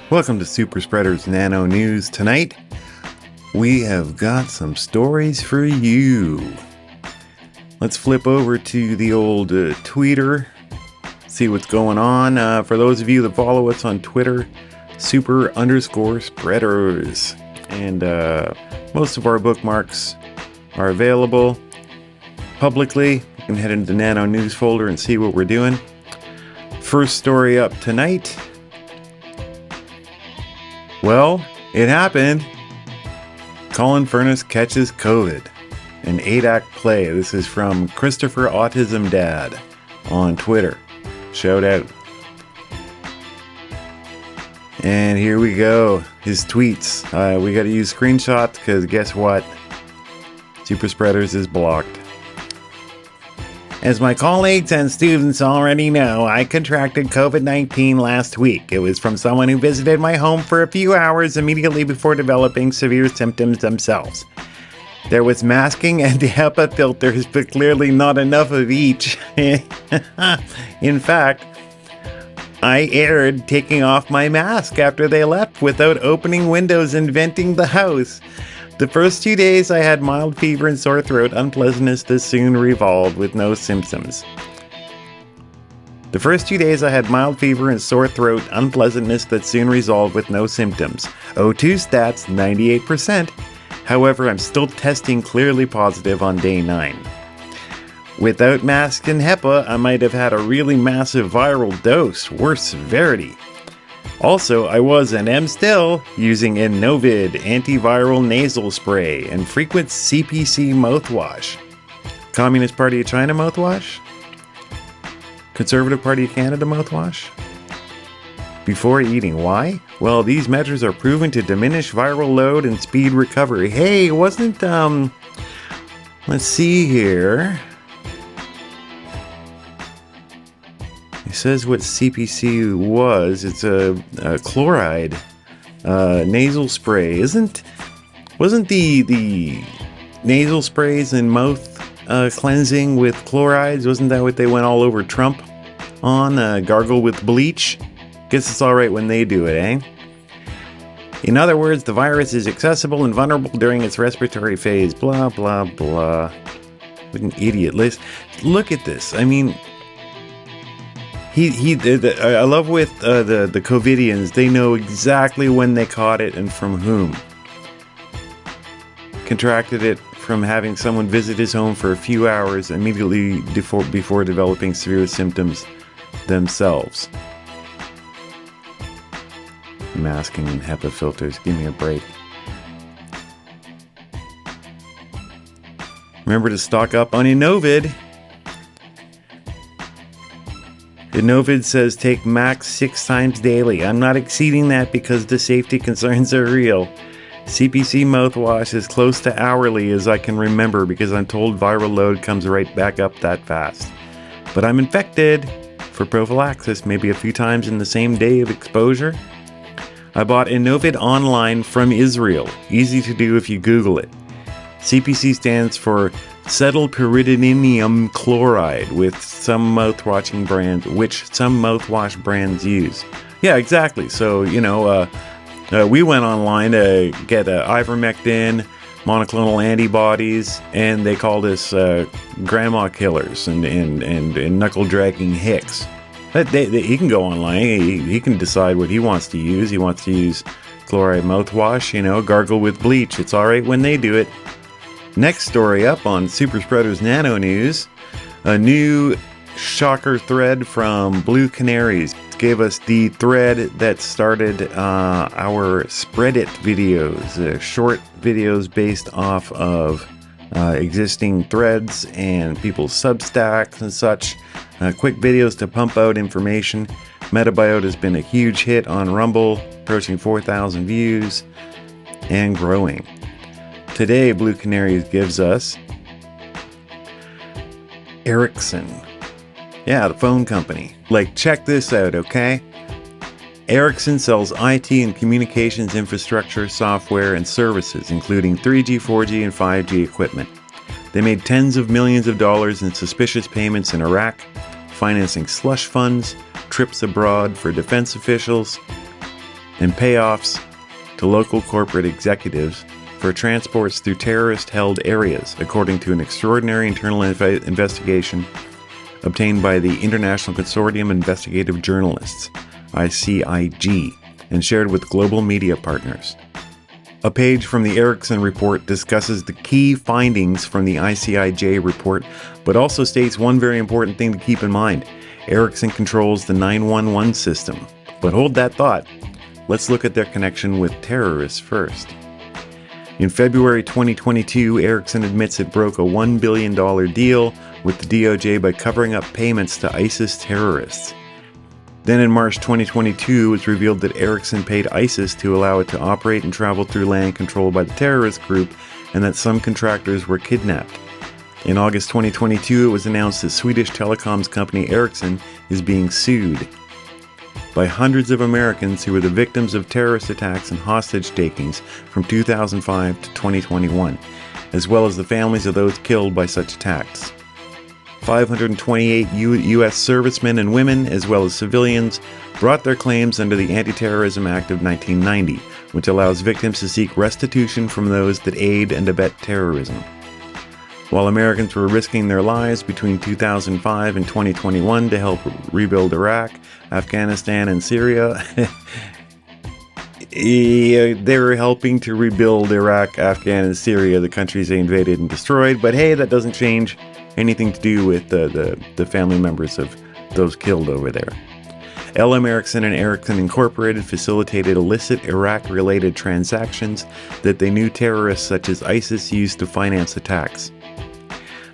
Welcome to SuperSpreaders Nano News. Tonight, we have got some stories for you. Let's flip over to the old Twitter, see what's going on. For those of you that follow us on Twitter, super_spreaders. And most of our bookmarks are available publicly. You can head into the Nano News folder and see what we're doing. First story up tonight. Well, it happened. Colin Furness catches COVID. An 8-act play. This is from Christopher Autism Dad on Twitter. Shout out. And here we go. His tweets. We got to use screenshots because guess what? SuperSpreaders is blocked. As my colleagues and students already know, I contracted COVID-19 last week. It was from someone who visited my home for a few hours immediately before developing severe symptoms themselves. There was masking and HEPA filters, but clearly not enough of each. In fact, I erred taking off my mask after they left without opening windows and venting the house. The first 2 days I had mild fever and sore throat unpleasantness that soon resolved with no symptoms. O2 stats 98%. However, I'm still testing clearly positive on day 9. Without mask and HEPA, I might have had a really massive viral dose, worse severity. Also, I was and am still using Enjneer antiviral nasal spray and frequent CPC mouthwash. Communist Party of China mouthwash? Conservative Party of Canada mouthwash? Before eating. Why? Well, these measures are proven to diminish viral load and speed recovery. Hey, wasn't, let's see here. It says what CPC was. It's a chloride nasal spray. Wasn't the nasal sprays and mouth cleansing with chlorides? Wasn't that what they went all over Trump on? Gargle with bleach? Guess it's all right when they do it, eh? In other words, the virus is accessible and vulnerable during its respiratory phase. Blah blah blah. What an idiot! Look at this. I mean. I love with the COVIDians, they know exactly when they caught it and from whom. Contracted it from having someone visit his home for a few hours immediately before developing severe symptoms themselves. Masking and HEPA filters, give me a break. Remember to stock up on Enjneer. Enjneer says take max 6 times daily. I'm not exceeding that because the safety concerns are real. CPC mouthwash is close to hourly as I can remember because I'm told viral load comes right back up that fast. But I'm infected for prophylaxis maybe a few times in the same day of exposure. I bought Enjneer online from Israel. Easy to do if you Google it. CPC stands for cetylpyridinium chloride, with some mouthwash brands use. Yeah, exactly. So, we went online to get ivermectin, monoclonal antibodies, and they called us grandma killers and knuckle-dragging hicks. But he can go online. He can decide what he wants to use. He wants to use chloride mouthwash, gargle with bleach. It's all right when they do it. Next story up on SuperSpreaders Nano News, a new shocker thread from Blue Canaries gave us the thread that started our Spread It videos, short videos based off of existing threads and people's Substacks and such, quick videos to pump out information. Metabiote has been a huge hit on Rumble, approaching 4,000 views and growing. Today, Blue Canaries gives us Ericsson. Yeah, the phone company. Check this out, okay? Ericsson sells IT and communications infrastructure, software, and services, including 3G, 4G, and 5G equipment. They made tens of millions of dollars in suspicious payments in Iraq, financing slush funds, trips abroad for defense officials, and payoffs to local corporate executives for transports through terrorist-held areas, according to an extraordinary internal investigation obtained by the International Consortium of Investigative Journalists, ICIG, and shared with global media partners. A page from the Ericsson report discusses the key findings from the ICIJ report, but also states one very important thing to keep in mind. Ericsson controls the 911 system. But hold that thought. Let's look at their connection with terrorists first. In February 2022, Ericsson admits it broke a $1 billion deal with the DOJ by covering up payments to ISIS terrorists. Then in March 2022, it was revealed that Ericsson paid ISIS to allow it to operate and travel through land controlled by the terrorist group, and that some contractors were kidnapped. In August 2022, it was announced that Swedish telecoms company Ericsson is being sued by hundreds of Americans who were the victims of terrorist attacks and hostage takings from 2005 to 2021, as well as the families of those killed by such attacks. 528 U.S. servicemen and women, as well as civilians, brought their claims under the Anti-Terrorism Act of 1990, which allows victims to seek restitution from those that aid and abet terrorism. While Americans were risking their lives between 2005 and 2021 to help rebuild Iraq, Afghanistan, and Syria, they were helping to rebuild Iraq, Afghanistan, and Syria, the countries they invaded and destroyed. But hey, that doesn't change anything to do with the family members of those killed over there. LM Ericsson and Ericsson Incorporated facilitated illicit Iraq-related transactions that they knew terrorists such as ISIS used to finance attacks.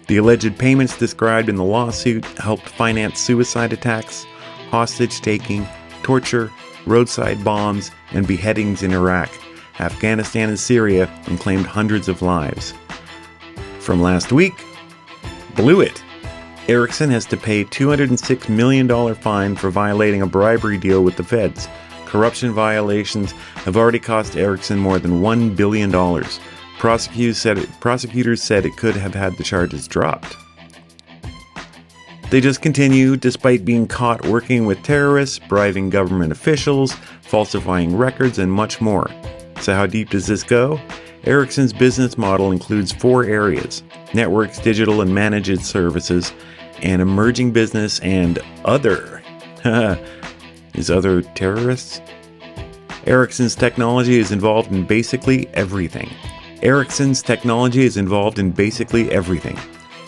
The alleged payments described in the lawsuit helped finance suicide attacks, hostage-taking, torture, roadside bombs, and beheadings in Iraq, Afghanistan, and Syria, and claimed hundreds of lives. From last week, blew it. Ericsson has to pay $206 million fine for violating a bribery deal with the feds. Corruption violations have already cost Ericsson more than $1 billion. Prosecutors said it could have had the charges dropped. They just continue despite being caught working with terrorists, bribing government officials, falsifying records, and much more. So how deep does this go? Ericsson's business model includes 4 areas: networks, digital and managed services, and emerging business, and other. Is other terrorists? Ericsson's technology is involved in basically everything.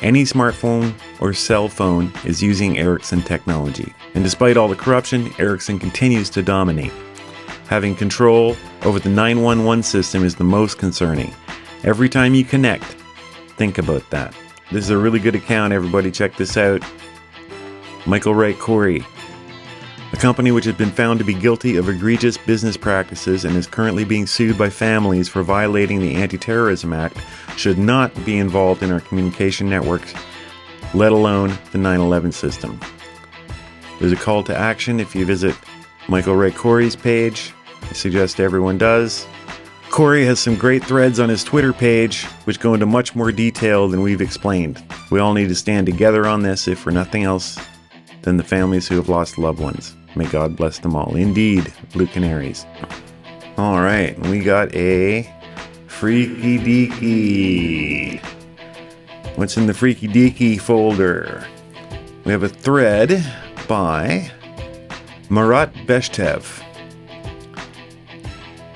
Any smartphone or cell phone is using Ericsson technology. And despite all the corruption, Ericsson continues to dominate. Having control over the 911 system is the most concerning. Every time you connect, think about that. This is a really good account, everybody. Check this out. Michael Ray Corey, a company which has been found to be guilty of egregious business practices and is currently being sued by families for violating the Anti-Terrorism Act, should not be involved in our communication networks, let alone the 9/11 system. There's a call to action if you visit Michael Ray Corey's page. I suggest everyone does. Corey has some great threads on his Twitter page, which go into much more detail than we've explained. We all need to stand together on this, if for nothing else than the families who have lost loved ones. May God bless them all. Indeed, Blue Canaries. All right, we got a Freaky Deaky. What's in the Freaky Deaky folder? We have a thread by Marat Beshtev.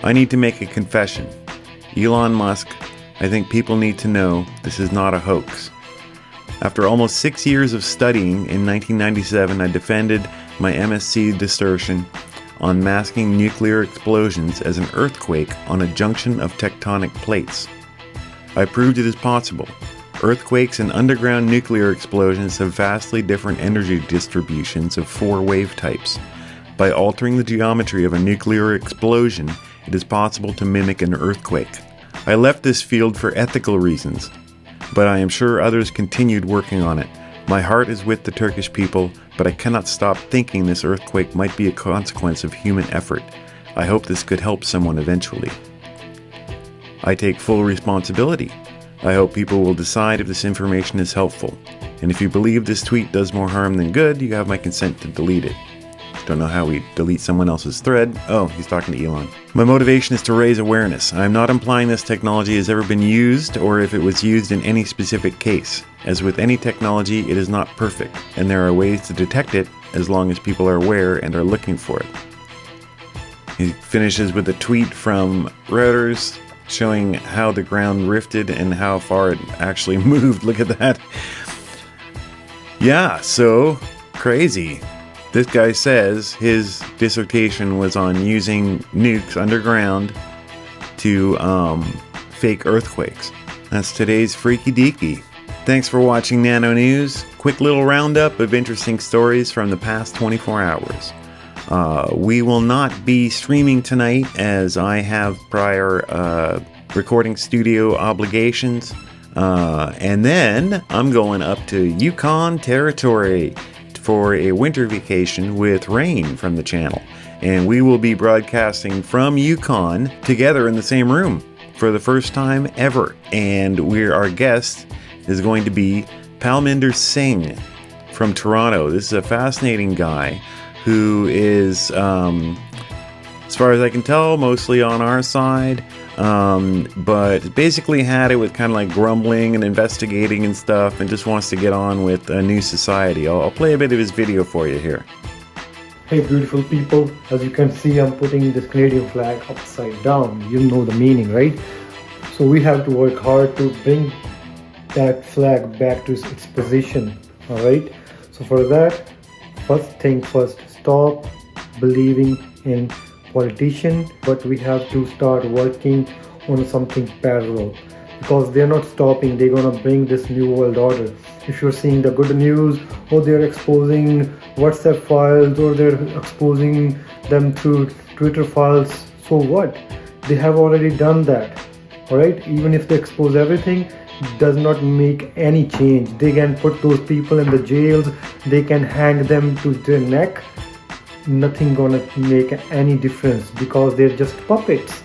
I need to make a confession. Elon Musk, I think people need to know this is not a hoax. After almost 6 years of studying, in 1997 I defended my MSc dissertation on masking nuclear explosions as an earthquake on a junction of tectonic plates. I proved it is possible. Earthquakes and underground nuclear explosions have vastly different energy distributions of 4 wave types. By altering the geometry of a nuclear explosion, it is possible to mimic an earthquake. I left this field for ethical reasons, but I am sure others continued working on it. My heart is with the Turkish people, but I cannot stop thinking this earthquake might be a consequence of human effort. I hope this could help someone eventually. I take full responsibility. I hope people will decide if this information is helpful. And if you believe this tweet does more harm than good, you have my consent to delete it. Don't know how we delete someone else's thread. Oh, he's talking to Elon. My motivation is to raise awareness. I'm not implying this technology has ever been used or if it was used in any specific case. As with any technology, it is not perfect, and there are ways to detect it as long as people are aware and are looking for it. He finishes with a tweet from Reuters showing how the ground rifted and how far it actually moved. Look at that. Yeah, so crazy. This guy says his dissertation was on using nukes underground to fake earthquakes. That's today's Freaky Deaky. Thanks for watching Nano News. Quick little roundup of interesting stories from the past 24 hours. We will not be streaming tonight as I have prior recording studio obligations. And then I'm going up to Yukon territory for a winter vacation with Rain from the channel. And we will be broadcasting from Yukon together in the same room for the first time ever. And our guest is going to be Palminder Singh from Toronto. This is a fascinating guy who is, as far as I can tell, mostly on our side, but basically had it with kind of like grumbling and investigating and stuff, and just wants to get on with a new society. I'll play a bit of his video for you here. Hey beautiful people, as you can see, I'm putting this Canadian flag upside down. You know the meaning, right? So we have to work hard to bring that flag back to its position. All right, so for that, first thing first, stop believing in politicians, but we have to start working on something parallel, because they're not stopping. They're gonna bring this new world order. If you're seeing the good news, or they're exposing WhatsApp files, or they're exposing them through Twitter files, so what? They have already done that. All right, even if they expose everything, does not make any change. They can put those people in the jails, they can hang them to their neck. Nothing gonna make any difference, because they're just puppets.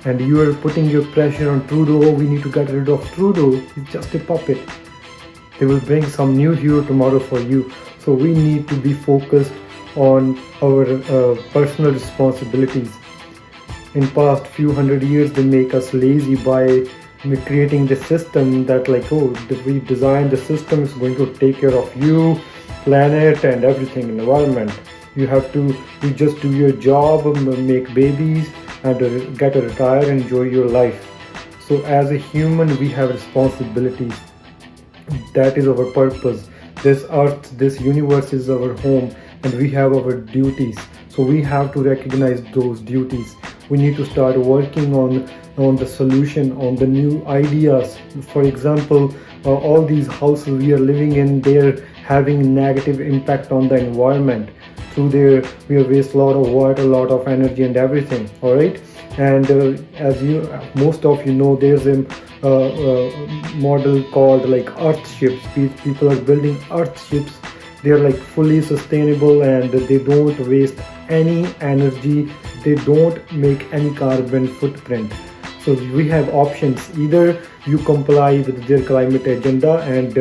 And you are putting your pressure on Trudeau. We need to get rid of Trudeau. He's just a puppet. They will bring some new hero tomorrow for you. So we need to be focused on our personal responsibilities. In past few hundred years, they make us lazy by creating the system that like, oh, we designed the system, is going to take care of you, planet and everything, environment. You just do your job, make babies and get a retire and enjoy your life. So as a human, we have responsibilities. That is our purpose. This earth, this universe is our home, and we have our duties. So we have to recognize those duties. We need to start working on the solution, on the new ideas. For example, all these houses we are living in, they're having negative impact on the environment. Through there, we waste a lot of water, a lot of energy and everything. All right, and as most of you know, there's a model called like Earth ships. People are building Earth ships. They're like fully sustainable and they don't waste any energy. They don't make any carbon footprint. So we have options. Either you comply with their climate agenda and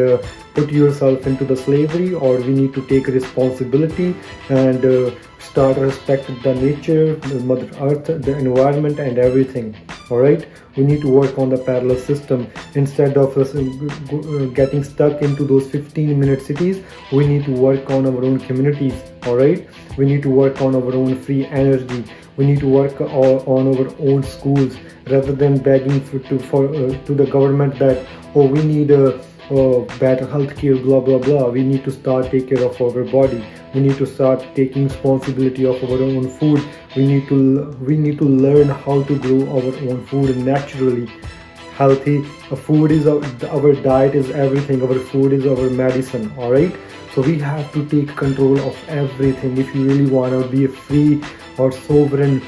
put yourself into the slavery, or we need to take responsibility and start respecting the nature, the Mother Earth, the environment and everything. All right, we need to work on the parallel system. Instead of getting stuck into those 15-minute cities, we need to work on our own communities. All right, we need to work on our own free energy. We need to work on our own schools, rather than begging to the government that, oh, we need better healthcare, blah blah blah. We need to start take care of our body. We need to start taking responsibility of our own food. We need to learn how to grow our own food naturally, healthy. Food is our diet is everything. Our food is our medicine. All right. So we have to take control of everything if you really want to be a free or sovereign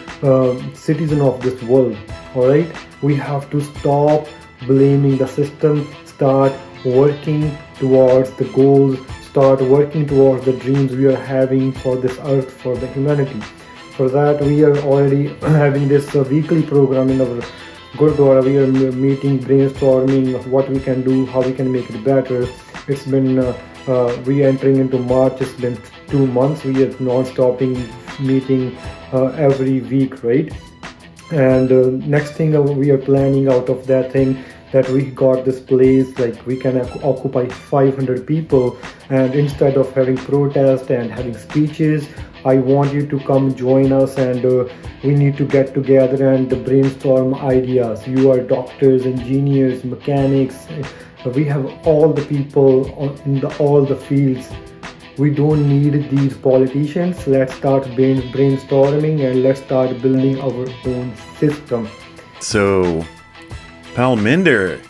citizen of this world. All right, we have to stop blaming the system, start working towards the goals, start working towards the dreams we are having for this earth, for the humanity. For that, we are already having this weekly program in our Gurdwara. We are meeting, brainstorming what we can do, how we can make it better. It's been We are entering into March. It's been 2 months. We are non-stopping meeting every week, right? And next thing we are planning out of that thing, that we got this place, like we can occupy 500 people, and instead of having protest and having speeches, I want you to come join us, and we need to get together and brainstorm ideas. You are doctors, engineers, mechanics. We have all the people in all the fields. We don't need these politicians. Let's start brainstorming, and let's start building our own system. So, Palminder,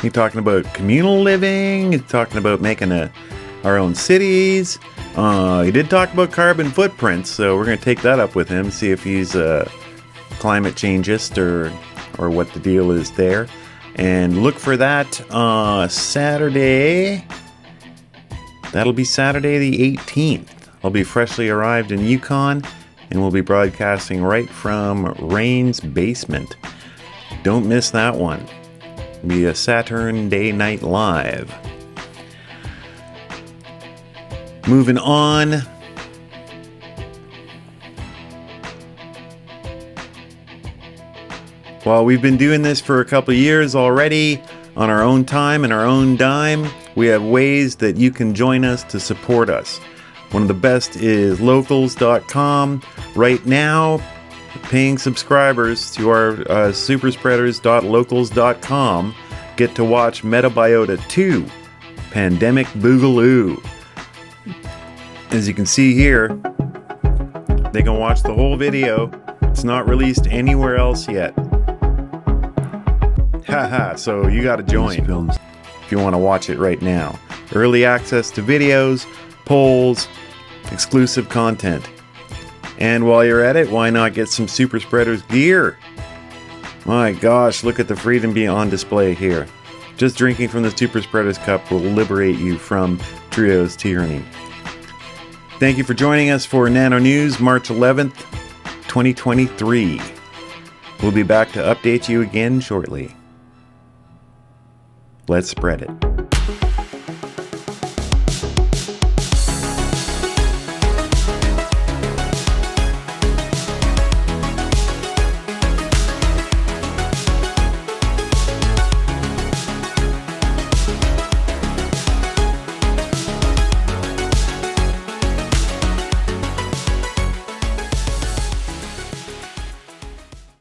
you talking about communal living? You talking about making our own cities? He did talk about carbon footprints, so we're going to take that up with him, see if he's a climate changeist or what the deal is there. And look for that Saturday. That'll be Saturday the 18th. I'll be freshly arrived in Yukon, and we'll be broadcasting right from Rain's basement. Don't miss that one. It'll be a Saturn Day Night Live. Moving on. Well, we've been doing this for a couple of years already on our own time and our own dime. We have ways that you can join us to support us. One of the best is locals.com. Right now, paying subscribers to our superspreaders.locals.com get to watch Metabiota 2, Pandemic Boogaloo. As you can see here, they can watch the whole video. It's not released anywhere else yet. Haha, so you gotta join if you want to watch it right now. Early access to videos, polls, exclusive content. And while you're at it, why not get some Super Spreaders gear? My gosh, look at the freedom being on display here. Just drinking from the Super Spreaders cup will liberate you from Trio's tyranny. Thank you for joining us for Nano News, March 11th, 2023. We'll be back to update you again shortly. Let's spread it.